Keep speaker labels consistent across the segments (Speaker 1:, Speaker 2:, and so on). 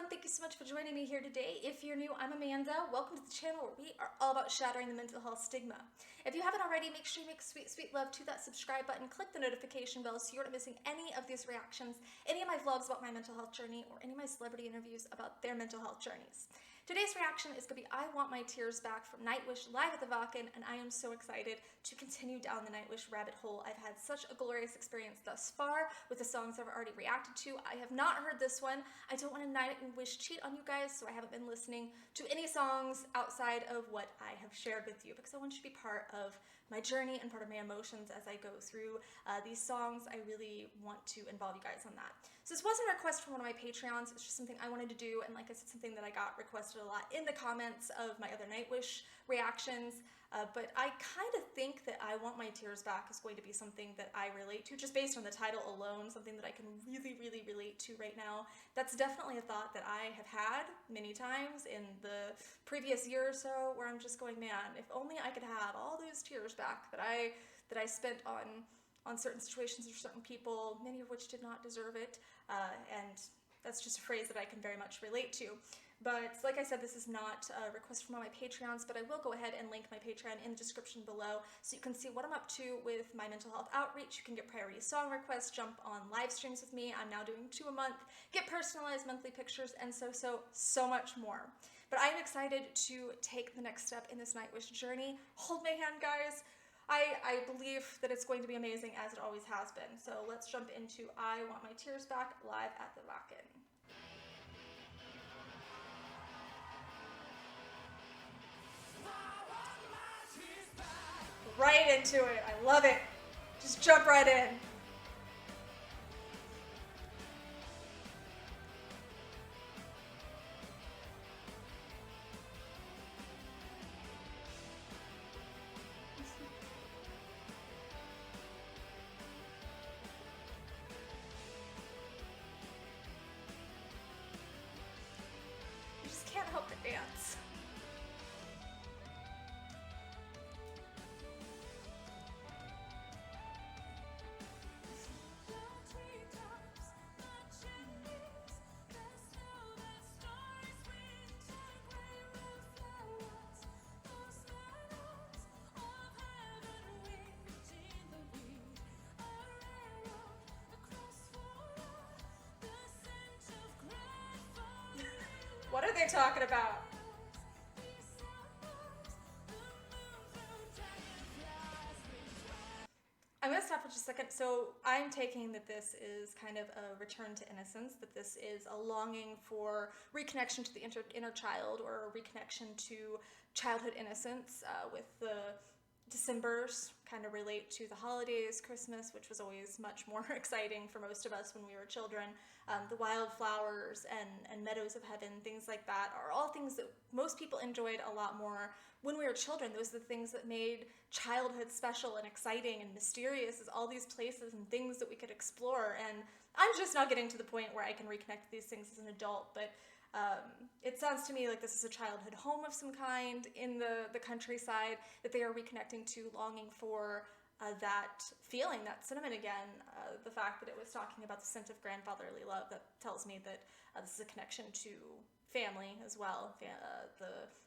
Speaker 1: everyone, thank you so much for joining me here today. If you're new, I'm Amanda. Welcome to the channel where we are all about shattering the mental health stigma. If you haven't already, make sure you make sweet, sweet love to that subscribe button, click the notification bell so you're not missing any of these reactions, any of my vlogs about my mental health journey, or any of my celebrity interviews about their mental health journeys. Today's reaction is going to be I Want My Tears Back from Nightwish live at the Wacken, and I am so excited to continue down the Nightwish rabbit hole. I've had such a glorious experience thus far with the songs I've already reacted to. I have not heard this one. I don't want to Nightwish cheat on you guys, so I haven't been listening to any songs outside of what I have shared with you because I want you to be part of my journey and part of my emotions as I go through these songs. I really want to involve you guys on that. So this wasn't a request from one of my Patreons. It's just something I wanted to do, and like I said, something that I got requested a lot in the comments of my other Nightwish reactions. But I kind of think that I Want My Tears Back is going to be something that I relate to, just based on the title alone, something that I can really, really relate to right now. That's definitely a thought that I have had many times in the previous year or so, where I'm just going, man, if only I could have all those tears back that I spent on certain situations or certain people, many of which did not deserve it, and that's just a phrase that I can very much relate to. But like I said, this is not a request from all my Patreons, but I will go ahead and link my Patreon in the description below so you can see what I'm up to with my mental health outreach. You can get priority song requests, jump on live streams with me. I'm now doing 2 a month, get personalized monthly pictures, and so much more. But I'm excited to take the next step in this Nightwish journey. Hold my hand, guys. I believe that it's going to be amazing, as it always has been. So let's jump into I Want My Tears Back live at the Wacken. Right into it. I love it. Just jump right in. You just can't help but dance. What are they talking about? I'm going to stop for just a second. So I'm taking that this is kind of a return to innocence, that this is a longing for reconnection to the inner child, or a reconnection to childhood innocence, with the Decembers kind of relate to the holidays, Christmas, which was always much more exciting for most of us when we were children. The wildflowers and meadows of heaven, things like that, are all things that most people enjoyed a lot more when we were children. Those are the things that made childhood special and exciting and mysterious, is all these places and things that we could explore. And I'm just now getting to the point where I can reconnect with these things as an adult, but it sounds to me like this is a childhood home of some kind in the countryside that they are reconnecting to, longing for that feeling, that sentiment again. The fact that it was talking about the scent of grandfatherly love, that tells me that this is a connection to family as well,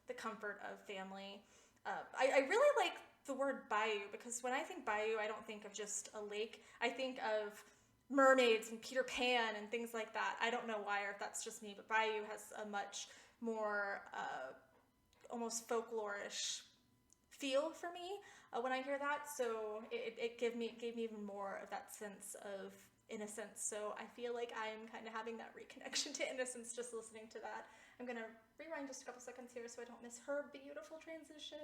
Speaker 1: the comfort of family. I really like the word bayou, because when I think bayou, I don't think of just a lake. I think of mermaids and Peter Pan and things like that. I don't know why, or if that's just me, but bayou has a much more almost folklore-ish feel for me when I hear that. So it gave me even more of that sense of innocence. So I feel like I'm kind of having that reconnection to innocence just listening to that. I'm gonna rewind just a couple seconds here so I don't miss her beautiful transition.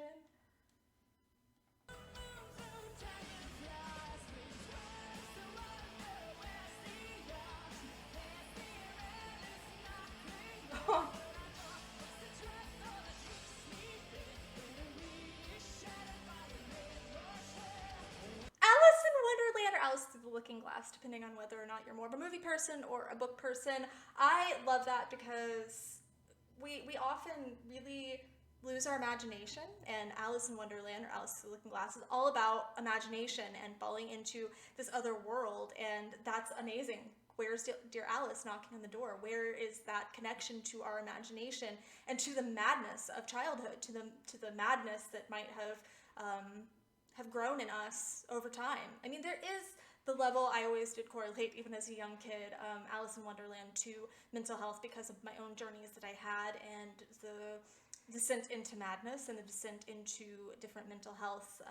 Speaker 1: Alice Through the Looking Glass, depending on whether or not you're more of a movie person or a book person. I love that because we often really lose our imagination, and Alice in Wonderland, or Alice Through the Looking Glass, is all about imagination and falling into this other world, and that's amazing. where's dear Alice knocking on the door? Where is that connection to our imagination and to the madness of childhood, to the madness that might have grown in us over time? I mean, there is the level I always did correlate, even as a young kid, Alice in Wonderland, to mental health because of my own journeys that I had and the descent into madness and the descent into different mental health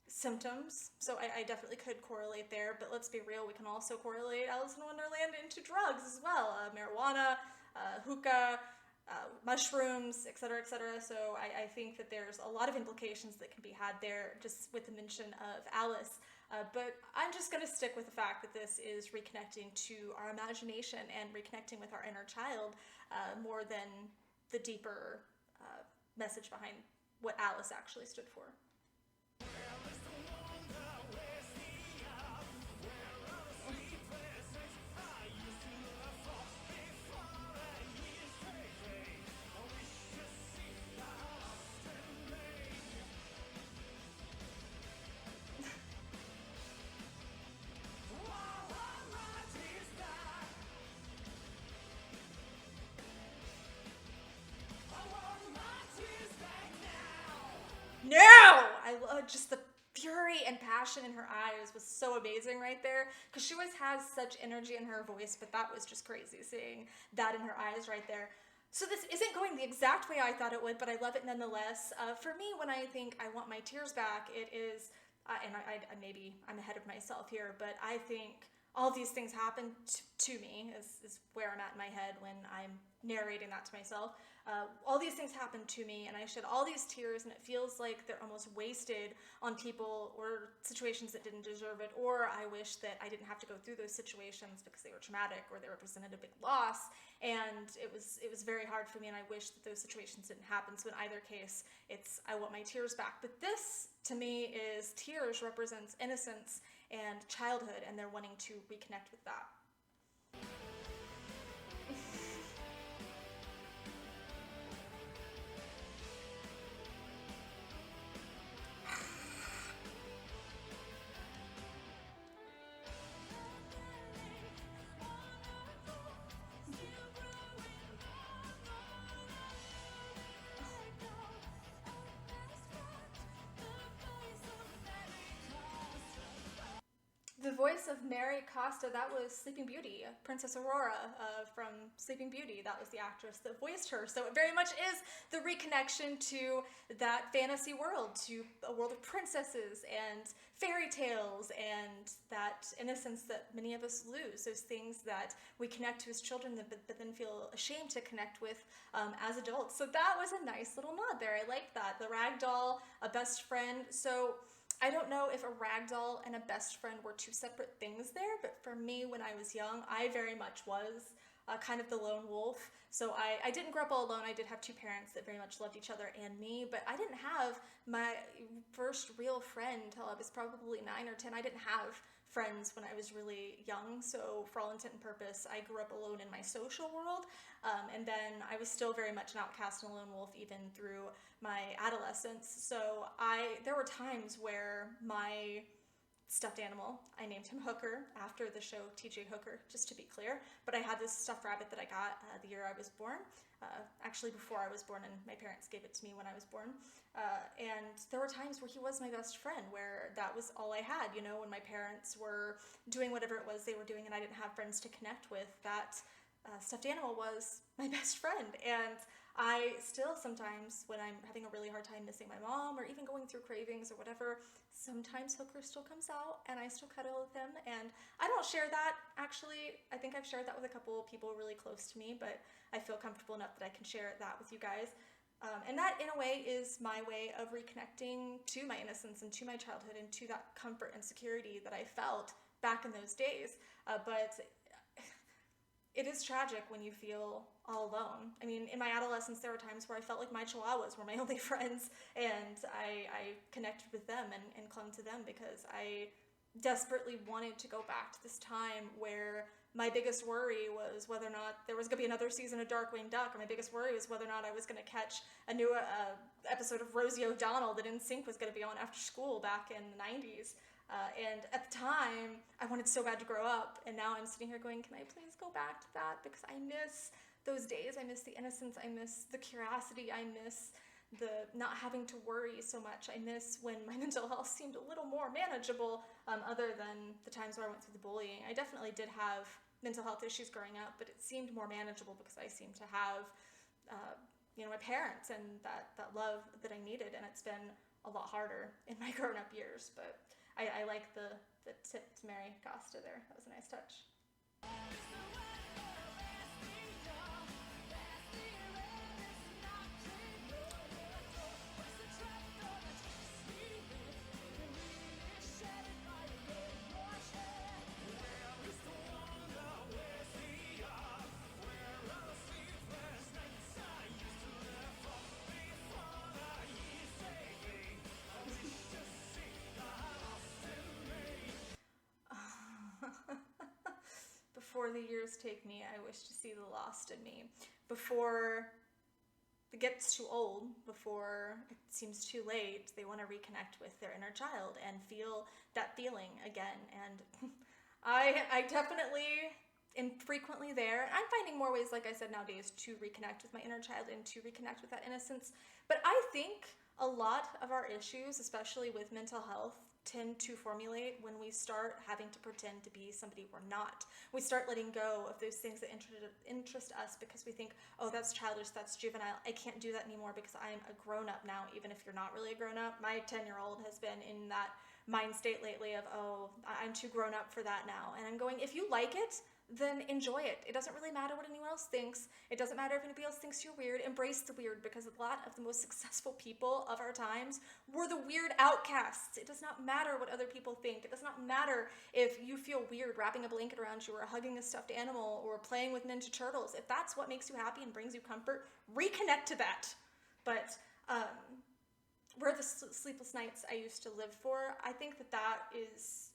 Speaker 1: symptoms. So I definitely could correlate there, but let's be real, we can also correlate Alice in Wonderland into drugs as well. Marijuana, hookah, mushrooms, etc., etc. So I think that there's a lot of implications that can be had there just with the mention of Alice. But I'm just going to stick with the fact that this is reconnecting to our imagination and reconnecting with our inner child more than the deeper message behind what Alice actually stood for. No! I love just the fury and passion in her eyes was so amazing right there, because she always has such energy in her voice, but that was just crazy seeing that in her eyes right there. So this isn't going the exact way I thought it would, but I love it nonetheless. For me, when I think I want my tears back, it is, and maybe I'm ahead of myself here, but I think all these things happen to me, is where I'm at in my head when I'm narrating that to myself. All these things happen to me, and I shed all these tears, and it feels like they're almost wasted on people or situations that didn't deserve it, or I wish that I didn't have to go through those situations because they were traumatic or they represented a big loss, and it was very hard for me, and I wish that those situations didn't happen. So in either case, it's I want my tears back. But this, to me, is tears represents innocence and childhood, and they're wanting to reconnect with that. The voice of Mary Costa, that was Sleeping Beauty, Princess Aurora from Sleeping Beauty. That was the actress that voiced her. So it very much is the reconnection to that fantasy world, to a world of princesses and fairy tales and that innocence that many of us lose, those things that we connect to as children but then feel ashamed to connect with as adults. So that was a nice little nod there. I liked that. The ragdoll, a best friend. So I don't know if a ragdoll and a best friend were two separate things there, but for me, when I was young, I very much was kind of the lone wolf. So I didn't grow up all alone. I did have two parents that very much loved each other and me, but I didn't have my first real friend until I was probably 9 or 10. I didn't have friends when I was really young, so for all intent and purpose, I grew up alone in my social world, and then I was still very much an outcast and a lone wolf even through my adolescence. So there were times where my stuffed animal, I named him Hooker after the show TJ Hooker, just to be clear, but I had this stuffed rabbit that I got the year I was born, actually before I was born, and my parents gave it to me when I was born. And there were times where he was my best friend, where that was all I had, when my parents were doing whatever it was they were doing and I didn't have friends to connect with, that stuffed animal was my best friend. And I still sometimes, when I'm having a really hard time missing my mom or even going through cravings or whatever, sometimes Hooker still comes out and I still cuddle with him. And I don't share that, actually. I think I've shared that with a couple of people really close to me, but I feel comfortable enough that I can share that with you guys. And that, in a way, is my way of reconnecting to my innocence and to my childhood and to that comfort and security that I felt back in those days. But it is tragic when you feel all alone. I mean, in my adolescence, there were times where I felt like my chihuahuas were my only friends, and I connected with them and clung to them because I desperately wanted to go back to this time where my biggest worry was whether or not there was going to be another season of Darkwing Duck, or my biggest worry was whether or not I was going to catch a new episode of Rosie O'Donnell that NSYNC was going to be on after school back in the 90s. And at the time, I wanted so bad to grow up, and now I'm sitting here going, can I please go back to that? Because I miss those days. I miss the innocence. I miss the curiosity. I miss the not having to worry so much. I miss when my mental health seemed a little more manageable, other than the times where I went through the bullying. I definitely did have mental health issues growing up, but it seemed more manageable because I seemed to have, my parents and that love that I needed, and it's been a lot harder in my grown-up years. But I like the tip to Mary Costa there. That was a nice touch. Before the years take me, I wish to see the lost in me. Before it gets too old, before it seems too late, they want to reconnect with their inner child and feel that feeling again. And I definitely am frequently there. I'm finding more ways, like I said, nowadays to reconnect with my inner child and to reconnect with that innocence. But I think a lot of our issues, especially with mental health, tend to formulate when we start having to pretend to be somebody we're not. We start letting go of those things that interest us because we think, oh, that's childish, that's juvenile. I can't do that anymore because I'm a grown-up now, even if you're not really a grown-up. My 10-year-old has been in that mind state lately of, oh, I'm too grown up for that now. And I'm going, if you like it, then enjoy it. It doesn't really matter what anyone else thinks. It doesn't matter if anybody else thinks you're weird. Embrace the weird, because a lot of the most successful people of our times were the weird outcasts. It does not matter what other people think. It does not matter if you feel weird wrapping a blanket around you or hugging a stuffed animal or playing with Ninja Turtles. If that's what makes you happy and brings you comfort, reconnect to that. But where the sleepless nights I used to live for, I think that is...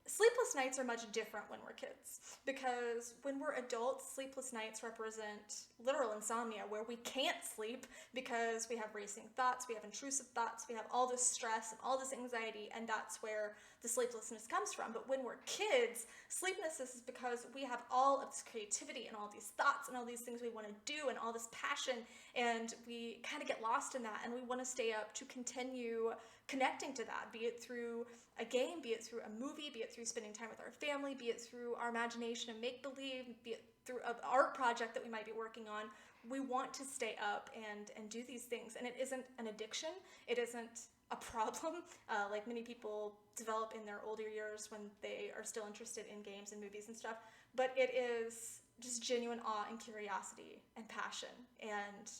Speaker 1: Sleepless nights are much different when we're kids, because when we're adults, sleepless nights represent literal insomnia, where we can't sleep because we have racing thoughts, we have intrusive thoughts, we have all this stress and all this anxiety, and that's where the sleeplessness comes from. But when we're kids, sleeplessness is because we have all of this creativity and all these thoughts and all these things we want to do and all this passion, and we kind of get lost in that, and we want to stay up to continue connecting to that, be it through a game, be it through a movie, be it through spending time with our family, be it through our imagination and make-believe, be it through an art project that we might be working on. We want to stay up and do these things, and it isn't an addiction. It isn't a problem like many people develop in their older years when they are still interested in games and movies and stuff, but it is just genuine awe and curiosity and passion, and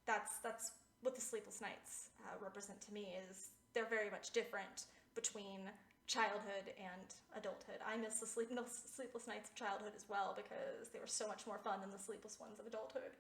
Speaker 1: that's what the sleepless nights represent to me. Is they're very much different between childhood and adulthood. I miss the sleepless nights of childhood as well, because they were so much more fun than the sleepless ones of adulthood.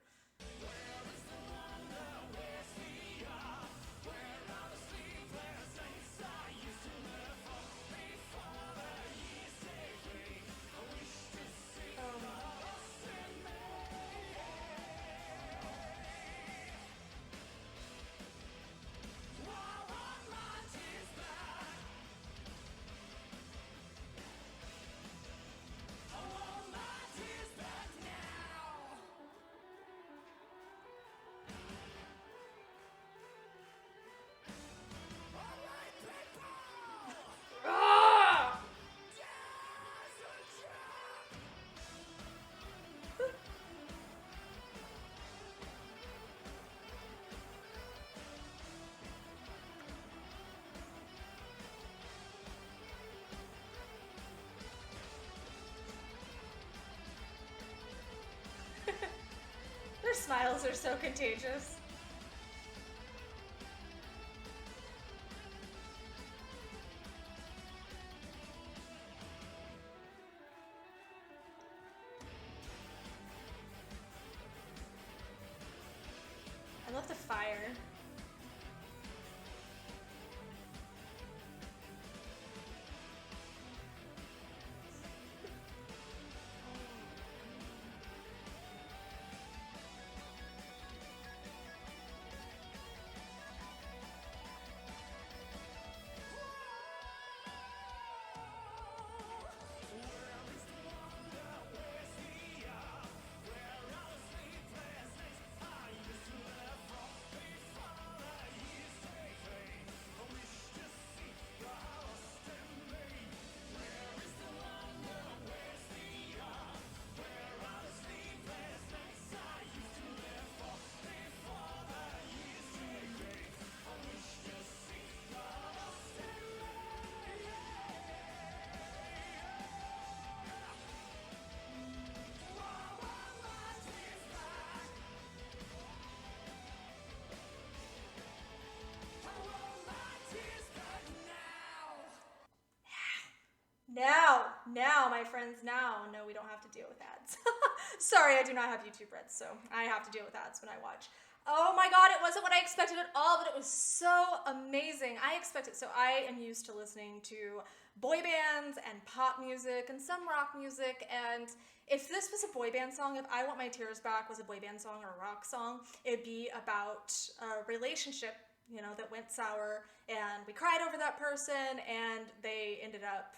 Speaker 1: Their smiles are so contagious. I love the fire. now, my friends, now, no, we don't have to deal with ads. Sorry, I do not have YouTube Red, so I have to deal with ads when I watch. Oh my god, it wasn't what I expected at all, but it was so amazing. I expected, so I am used to listening to boy bands and pop music and some rock music, and if this was a boy band song, if I Want My Tears Back was a boy band song or a rock song, it'd be about a relationship, you know, that went sour, and we cried over that person, and they ended up,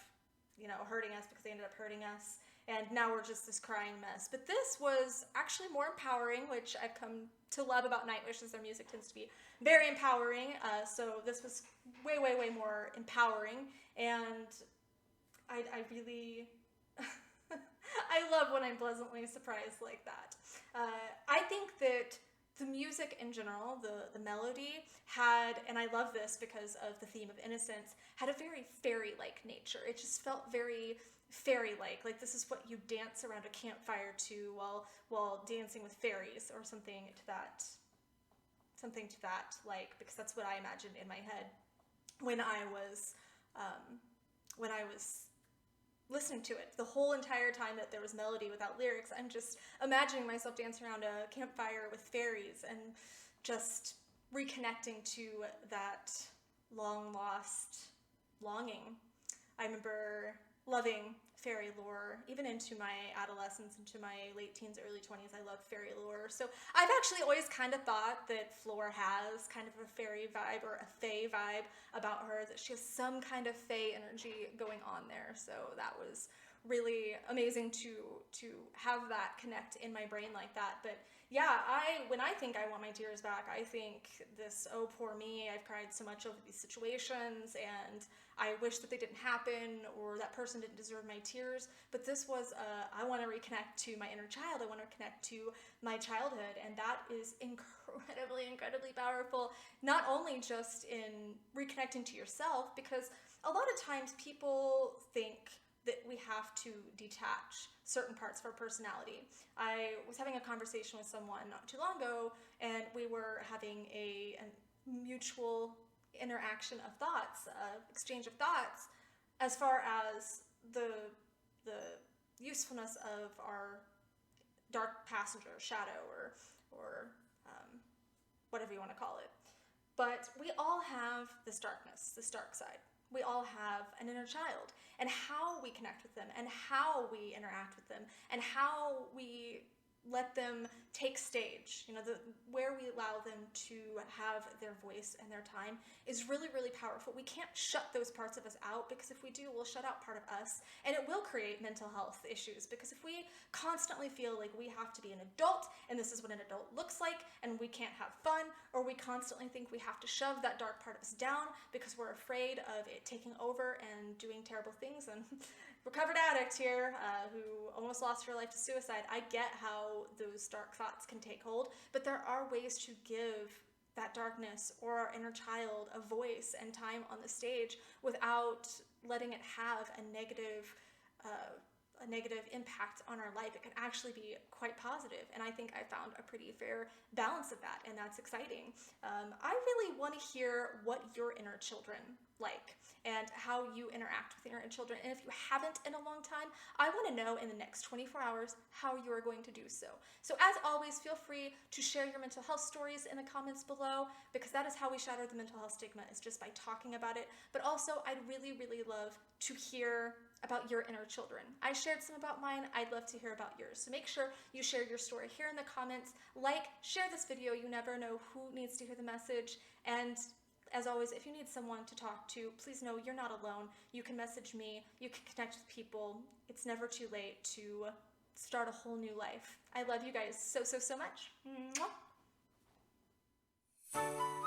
Speaker 1: you know, hurting us because they ended up hurting us, and now we're just this crying mess. But this was actually more empowering, which I've come to love about Nightwish, as their music tends to be very empowering. So this was way, way, way more empowering, and I really, I love when I'm pleasantly surprised like that. I think that the music in general, the melody had, and I love this because of the theme of innocence, had a very fairy-like nature. It just felt very fairy-like this is what you dance around a campfire to while dancing with fairies, or something to that because that's what I imagined in my head when I was listening to it. The whole entire time that there was melody without lyrics, I'm just imagining myself dancing around a campfire with fairies and just reconnecting to that long-lost longing. I remember loving fairy lore, even into my adolescence, into my late teens, early 20s. I love fairy lore. So I've actually always kind of thought that Floor has kind of a fairy vibe or a fae vibe about her, that she has some kind of fae energy going on there. So that was really amazing to have that connect in my brain like that. But yeah, when I think I Want My Tears Back, I think this, oh poor me, I've cried so much over these situations, and I wish that they didn't happen, or that person didn't deserve my tears. But this was, I want to reconnect to my inner child. I want to connect to my childhood, and that is incredibly, incredibly powerful. Not only just in reconnecting to yourself, because a lot of times people think that we have to detach certain parts of our personality. I was having a conversation with someone not too long ago, and we were having a mutual interaction of thoughts, exchange of thoughts, as far as the usefulness of our dark passenger, shadow, or whatever you want to call it. But we all have this darkness, this dark side. We all have an inner child, and how we connect with them, and how we interact with them, and how we let them take stage, you know, where we allow them to have their voice and their time is really, really powerful. We can't shut those parts of us out, because if we do, we'll shut out part of us, and it will create mental health issues. Because if we constantly feel like we have to be an adult, and this is what an adult looks like, and we can't have fun, or we constantly think we have to shove that dark part of us down because we're afraid of it taking over and doing terrible things, and recovered addict here who almost lost her life to suicide, I get how those dark thoughts can take hold, but there are ways to give that darkness or our inner child a voice and time on the stage without letting it have a negative impact on our life. It can actually be quite positive, and I think I found a pretty fair balance of that, and that's exciting. I really want to hear what your inner children like, and how you interact with your inner children. And if you haven't in a long time, I want to know in the next 24 hours how you are going to do so. So as always, feel free to share your mental health stories in the comments below, because that is how we shatter the mental health stigma, is just by talking about it. But also, I'd really, really love to hear about your inner children. I shared some about mine. I'd love to hear about yours. So make sure you share your story here in the comments. Share this video. You never know who needs to hear the message. And as always, if you need someone to talk to, please know you're not alone. You can message me. You can connect with people. It's never too late to start a whole new life. I love you guys so, so, so much. Mwah.